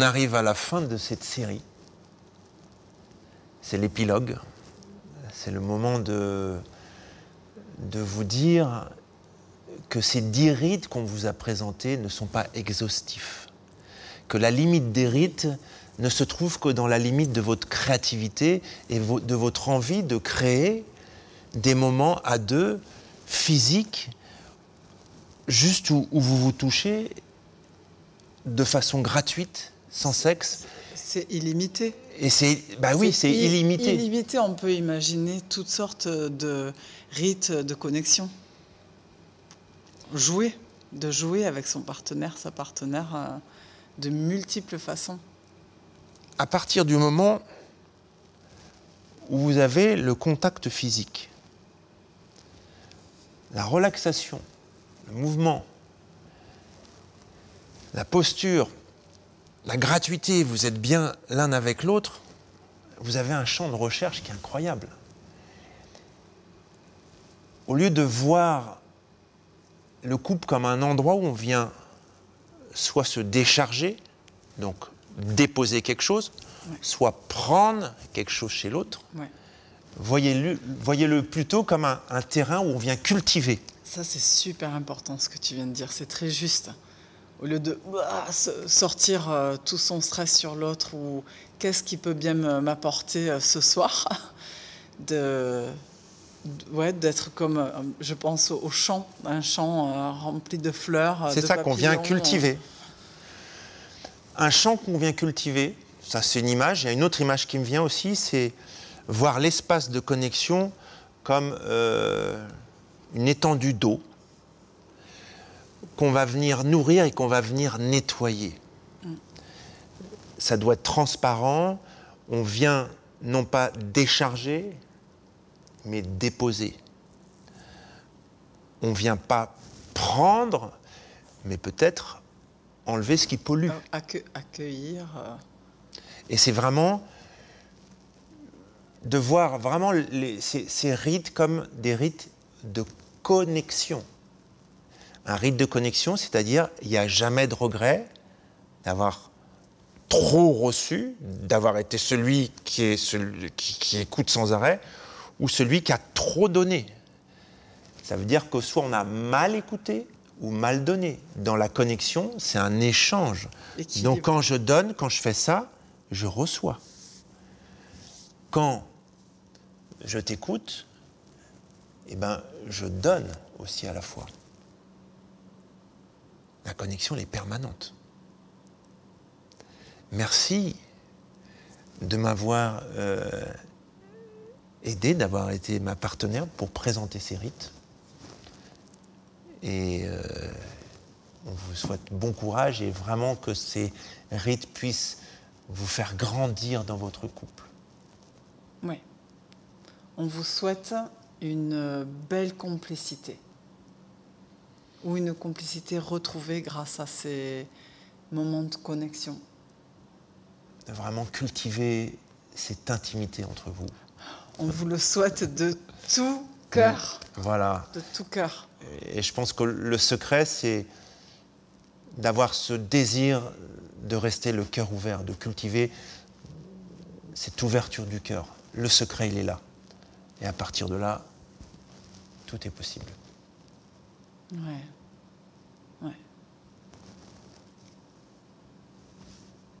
arrive à la fin de cette série. C'est l'épilogue. C'est le moment de vous dire que ces 10 rites qu'on vous a présentés ne sont pas exhaustifs. Que la limite des rites ne se trouve que dans la limite de votre créativité et de votre envie de créer des moments à deux, physiques, juste où vous vous touchez de façon gratuite, sans sexe. C'est illimité. Et c'est, bah oui, c'est illimité. Illimité, on peut imaginer toutes sortes de rites de connexion. De jouer avec son partenaire, sa partenaire, de multiples façons. À partir du moment où vous avez le contact physique, la relaxation, le mouvement, la posture, la gratuité, vous êtes bien l'un avec l'autre, vous avez un champ de recherche qui est incroyable. Au lieu de voir le couple comme un endroit où on vient soit se décharger, donc déposer quelque chose, soit prendre quelque chose chez l'autre, voyez-le plutôt comme un terrain où on vient cultiver. Ça, c'est super important ce que tu viens de dire, c'est très juste. Au lieu de sortir tout son stress sur l'autre ou qu'est-ce qui peut bien m'apporter ce soir, d'être comme, je pense, au champ, un champ rempli de fleurs. C'est ça qu'on vient cultiver. Un champ qu'on vient cultiver, ça c'est une image. Il y a une autre image qui me vient aussi, c'est voir l'espace de connexion comme une étendue d'eau qu'on va venir nourrir et qu'on va venir nettoyer. Ça doit être transparent, on vient non pas décharger, mais déposer. On ne vient pas prendre, mais peut-être enlever ce qui pollue. Accueillir. Et c'est vraiment de voir vraiment ces rites comme des rites de connexion. Un rite de connexion, c'est-à-dire il n'y a jamais de regret d'avoir trop reçu, d'avoir été celui qui écoute sans arrêt, ou celui qui a trop donné. Ça veut dire que soit on a mal écouté ou mal donné. Dans la connexion, c'est un échange. Donc quand je donne, quand je fais ça, je reçois. Quand je t'écoute, eh ben, je donne aussi à la fois. La connexion, elle est permanente. Merci de m'avoir aidé, d'avoir été ma partenaire pour présenter ces rites. Et on vous souhaite bon courage et vraiment que ces rites puissent vous faire grandir dans votre couple. Oui. On vous souhaite une belle complicité. Ou une complicité retrouvée grâce à ces moments de connexion. De vraiment cultiver cette intimité entre vous. On vous le souhaite de tout cœur. Voilà. De tout cœur. Et je pense que le secret, c'est d'avoir ce désir de rester le cœur ouvert, de cultiver cette ouverture du cœur. Le secret, il est là. Et à partir de là, tout est possible. Ouais. Ouais.